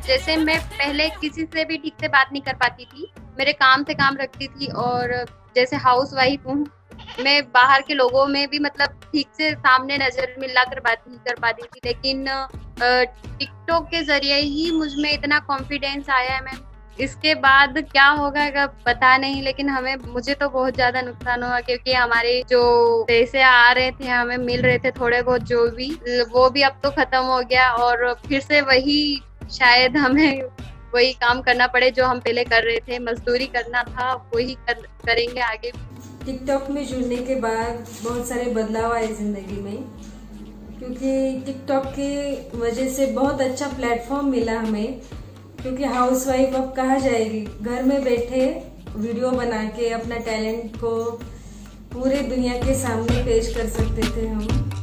जैसे मैं पहले किसी से भी ठीक से बात नहीं कर पाती थी, मेरे काम से काम रखती थी और जैसे हाउस वाइफ हूँ, मैं बाहर के लोगों में भी मतलब ठीक से सामने नज़र मिला कर बात नहीं कर पाती थी। लेकिन टिकटॉक के ज़रिए ही मुझ में इतना कॉन्फिडेंस आया है मैम। इसके बाद क्या होगा पता नहीं, लेकिन मुझे तो बहुत ज़्यादा नुकसान हुआ क्योंकि हमारे जो पैसे आ रहे थे, हमें मिल रहे थे थोड़े बहुत जो भी, वो भी अब तो खत्म हो गया और फिर से वही शायद हमें वही काम करना पड़े जो हम पहले कर रहे थे, मजदूरी करना था वही करेंगे आगे। टिकटॉक में जुड़ने के बाद बहुत सारे बदलाव आए ज़िंदगी में, क्योंकि टिकटॉक की वजह से बहुत अच्छा प्लेटफॉर्म मिला हमें। क्योंकि हाउसवाइफ अब कहाँ जाएगी, घर में बैठे वीडियो बना के अपना टैलेंट को पूरे दुनिया के सामने पेश कर सकते थे हम।